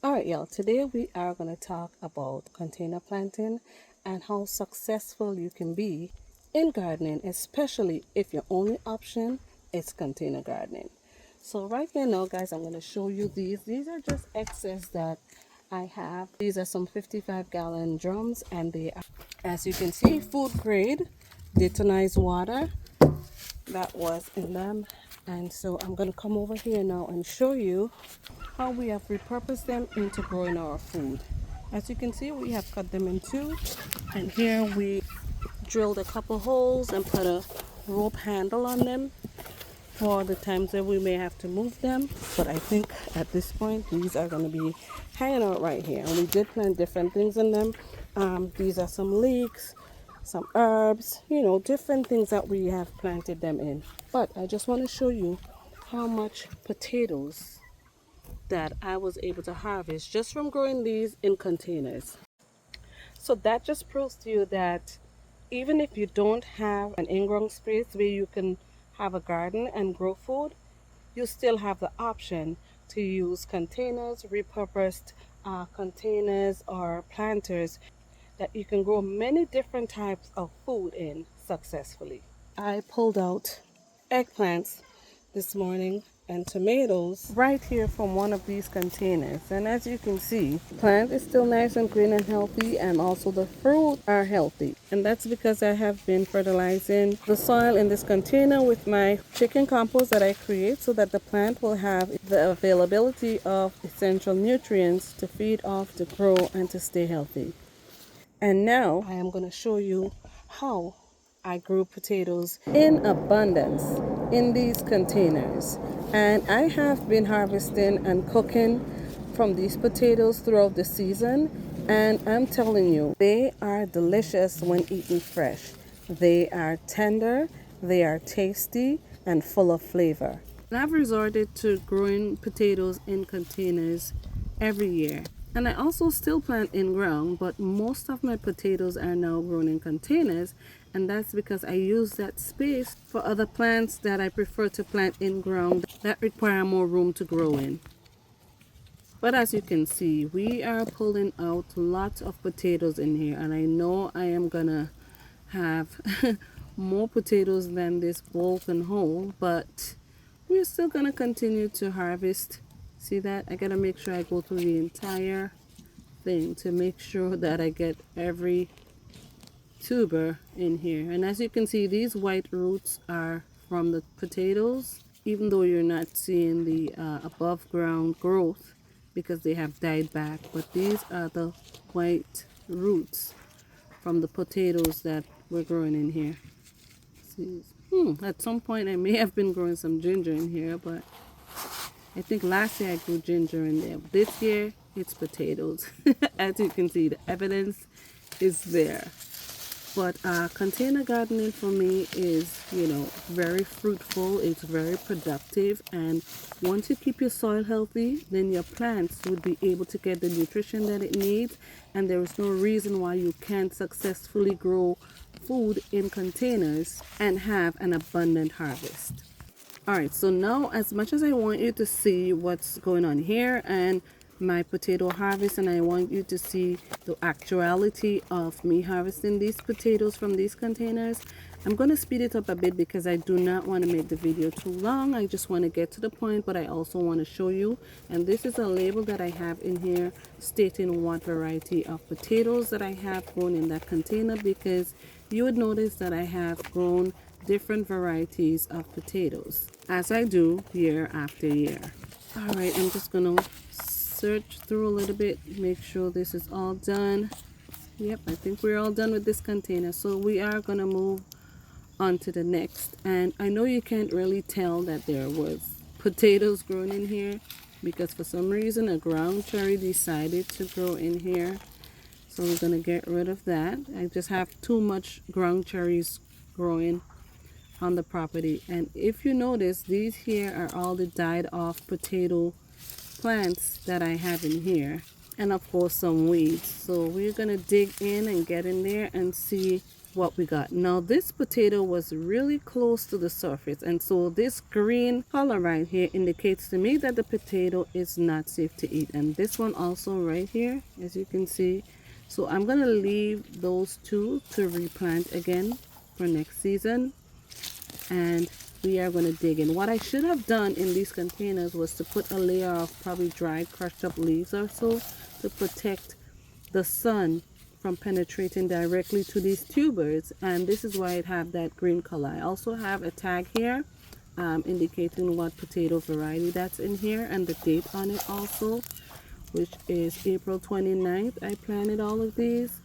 Alright, y'all, today we are going to talk about container planting and how successful you can be in gardening, especially if your only option is container gardening. So right here now, guys, I'm going to show you these. These are just excess that I have. These are some 55-gallon drums, and they are, as you can see, food grade detonized water that was in them. And so I'm going to come over here now and show you how we have repurposed them into growing our food. As you can see, we have cut them in two, and here we drilled a couple holes and put a rope handle on them for the times that we may have to move them. But I think at this point these are going to be hanging out right here, and we did plant different things in them. These are some leeks, some herbs, different things that we have planted them in. But I just want to show you how much potatoes that I was able to harvest just from growing these in containers. So that just proves to you that even if you don't have an in-ground space where you can have a garden and grow food, you still have the option to use containers, repurposed containers or planters that you can grow many different types of food in successfully. I pulled out eggplants this morning and tomatoes right here from one of these containers, and as you can see, the plant is still nice and green and healthy, and also the fruit are healthy, and that's because I have been fertilizing the soil in this container with my chicken compost that I create so that the plant will have the availability of essential nutrients to feed off, to grow, and to stay healthy. And now I am going to show you how I grew potatoes in abundance in these containers. And I have been harvesting and cooking from these potatoes throughout the season. And I'm telling you, they are delicious when eaten fresh. They are tender, they are tasty, and full of flavor. And I've resorted to growing potatoes in containers every year. And I also still plant in ground, but most of my potatoes are now grown in containers, and that's because I use that space for other plants that I prefer to plant in ground that require more room to grow in. But as you can see, we are pulling out lots of potatoes in here, and I know I am gonna have more potatoes than this bowl can hold, but we're still gonna continue to harvest. See that? I gotta make sure I go through the entire thing to make sure that I get every tuber in here. And as you can see, these white roots are from the potatoes, even though you're not seeing the above ground growth because they have died back. But these are the white roots from the potatoes that we're growing in here. See, at some point I may have been growing some ginger in here, but I think last year I grew ginger in there. This year it's potatoes. As you can see, the evidence is there. But container gardening for me is, very fruitful. It's very productive. And once you keep your soil healthy, then your plants would be able to get the nutrition that it needs. And there is no reason why you can't successfully grow food in containers and have an abundant harvest. Alright, so now as much as I want you to see what's going on here and my potato harvest, and I want you to see the actuality of me harvesting these potatoes from these containers, I'm going to speed it up a bit because I do not want to make the video too long. I just want to get to the point, but I also want to show you. And this is a label that I have in here stating what variety of potatoes that I have grown in that container, because you would notice that I have grown different varieties of potatoes as I do year after year. All right, I'm just gonna search through a little bit, make sure this is all done. Yep, I think we're all done with this container, so we are gonna move on to the next. And I know you can't really tell that there was potatoes growing in here because for some reason a ground cherry decided to grow in here, so we're gonna get rid of that. I just have too much ground cherries growing on the property. And if you notice, these here are all the died off potato plants that I have in here, and of course some weeds. So we're gonna dig in and get in there and see what we got. Now this potato was really close to the surface, and so this green color right here indicates to me that the potato is not safe to eat. And this one also right here, as you can see. So I'm gonna leave those two to replant again for next season, and we are going to dig in. What I should have done in these containers was to put a layer of probably dried crushed up leaves or so to protect the sun from penetrating directly to these tubers, and this is why it have that green color. I also have a tag here indicating what potato variety that's in here and the date on it also, which is April 29th. I planted all of these,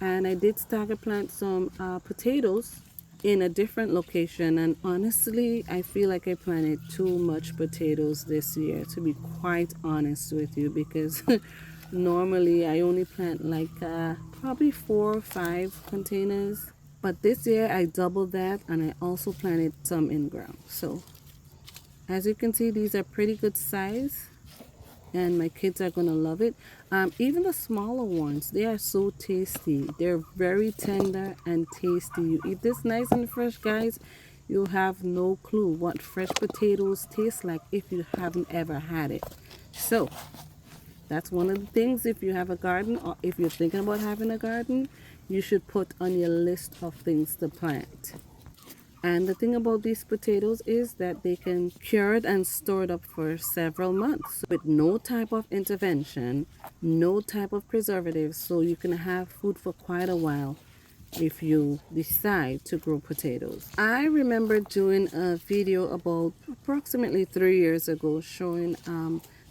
and I did stagger plant some potatoes in a different location, and honestly I feel like I planted too much potatoes this year, to be quite honest with you, because normally I only plant like probably 4 or 5 containers, but this year I doubled that, and I also planted some in ground. So as you can see, these are pretty good size, and my kids are gonna love it. Even the smaller ones, they are so tasty. They're very tender and tasty. You eat this nice and fresh, guys, you'll have no clue what fresh potatoes taste like if you haven't ever had it. So that's one of the things, if you have a garden or if you're thinking about having a garden, you should put on your list of things to plant. And the thing about these potatoes is that they can cure it and store it up for several months with no type of intervention, no type of preservatives, so you can have food for quite a while if you decide to grow potatoes. I remember doing a video about approximately 3 years ago showing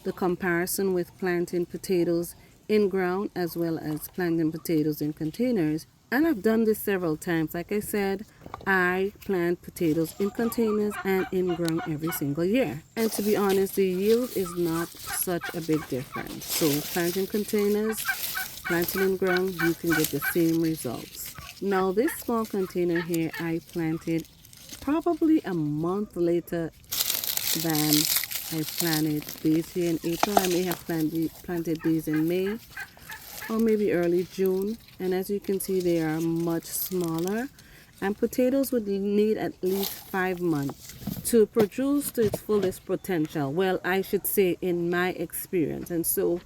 the comparison with planting potatoes in ground as well as planting potatoes in containers. And I've done this several times. Like I said, I plant potatoes in containers and in ground every single year. And to be honest, the yield is not such a big difference. So planting containers, planting in ground, you can get the same results. Now this small container here, I planted probably a month later than I planted these here in April. I may have planted these in May or maybe early June, and as you can see, they are much smaller, and potatoes would need at least 5 months to produce to its fullest potential. Well, I should say in my experience. And so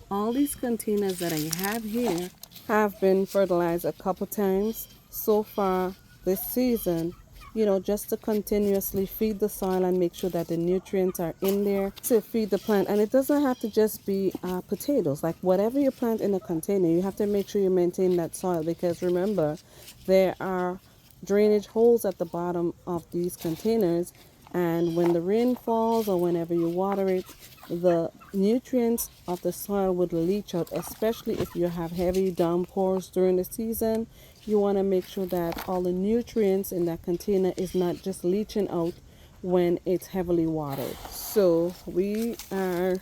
all these containers that I have here have been fertilized a couple times so far this season, you know, just to continuously feed the soil and make sure that the nutrients are in there to feed the plant. And it doesn't have to just be potatoes. Like whatever you plant in a container, you have to make sure you maintain that soil, because remember, there are drainage holes at the bottom of these containers, and when the rain falls or whenever you water it, the nutrients of the soil would leach out, especially if you have heavy downpours during the season. You want to make sure that all the nutrients in that container is not just leaching out when it's heavily watered. So we are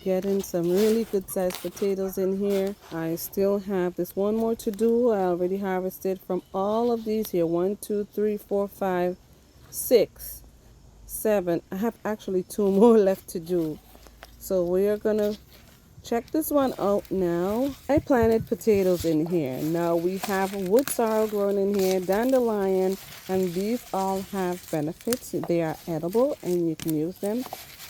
getting some really good sized potatoes in here. I still have this one more to do. I already harvested from all of these here. 1, 2, 3, 4, 5, 6, 7. I have actually 2 more left to do. So we are gonna check this one out now. I planted potatoes in here. Now we have wood sorrel growing in here, dandelion, and these all have benefits. They are edible and you can use them.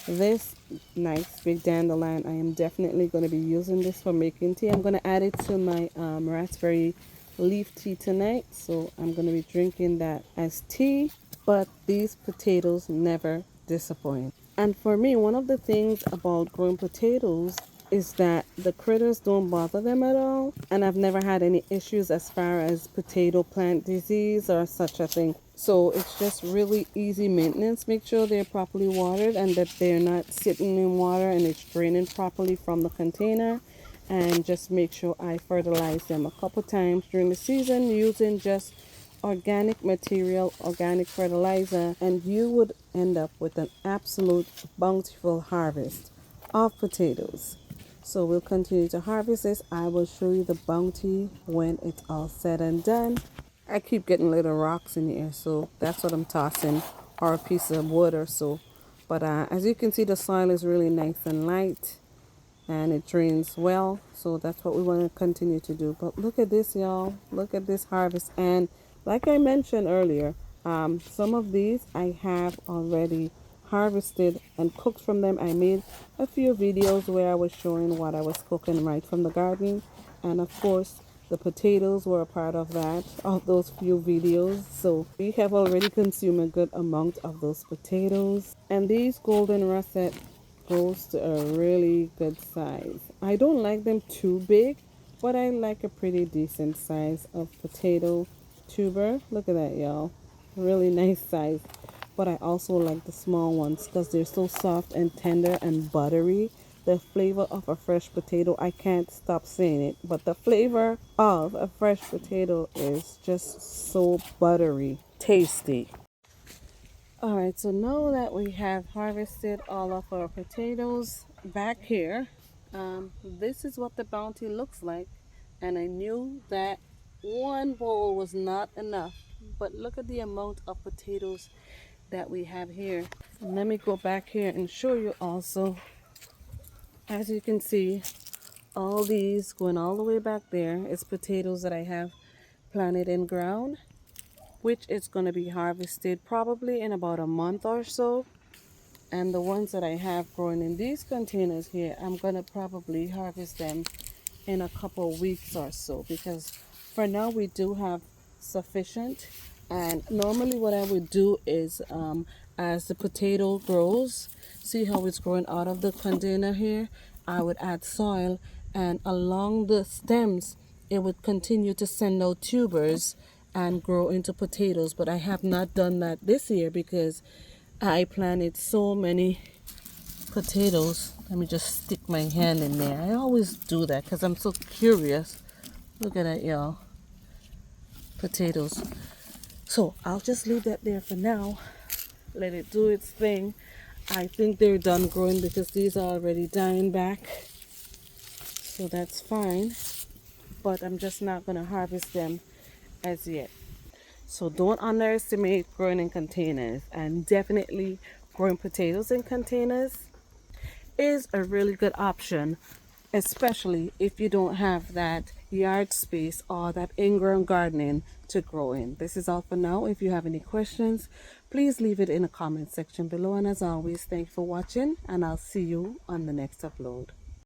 This nice big dandelion, I am definitely going to be using this for making tea. I'm going to add it to my raspberry leaf tea tonight, so I'm going to be drinking that as tea. But these potatoes never disappoint. And for me, one of the things about growing potatoes is that the critters don't bother them at all, and I've never had any issues as far as potato plant disease or such a thing. So it's just really easy maintenance. Make sure they're properly watered and that they're not sitting in water and it's draining properly from the container. And just make sure I fertilize them a couple times during the season using just organic material, organic fertilizer, and you would end up with an absolute bountiful harvest of potatoes. So we'll continue to harvest this. I will show you the bounty when it's all said and done. I keep getting little rocks in the air, so that's what I'm tossing, or a piece of wood or so. But as you can see, the soil is really nice and light. and it drains well, so that's what we want to continue to do. But look at this, y'all. Look at this harvest. And like I mentioned earlier, some of these I have already harvested and cooked from them. I made a few videos where I was showing what I was cooking right from the garden, and of course the potatoes were a part of that, of those few videos. So we have already consumed a good amount of those potatoes. And these golden russet goes to a really good size. I don't like them too big, but I like a pretty decent size of potato tuber. Look at that, y'all. Really nice size. But I also like the small ones because they're so soft and tender and buttery. The flavor of a fresh potato, I can't stop saying it, but the flavor of a fresh potato is just so buttery, tasty. Alright, so now that we have harvested all of our potatoes back here, this is what the bounty looks like. And I knew that one bowl was not enough, but look at the amount of potatoes that we have here. And let me go back here and show you also. As you can see, all these going all the way back there is potatoes that I have planted in ground, which is going to be harvested probably in about a month or so. And the ones that I have growing in these containers here, I'm going to probably harvest them in a couple weeks or so, because for now we do have sufficient. And normally what I would do is, as the potato grows, see how it's growing out of the container here, I would add soil, and along the stems it would continue to send out tubers and grow into potatoes. But I have not done that this year because I planted so many potatoes. Let me just stick my hand in there. I always do that because I'm so curious. Look at that, y'all. Potatoes. So I'll just leave that there for now. Let it do its thing. I think they're done growing because these are already dying back. So that's fine. But I'm just not going to harvest them as yet. So don't underestimate growing in containers, and definitely growing potatoes in containers is a really good option, especially if you don't have that yard space or that in-ground gardening to grow in. This is all for now. If you have any questions, please leave it in the comment section below. And as always, thank you for watching, and I'll see you on the next upload.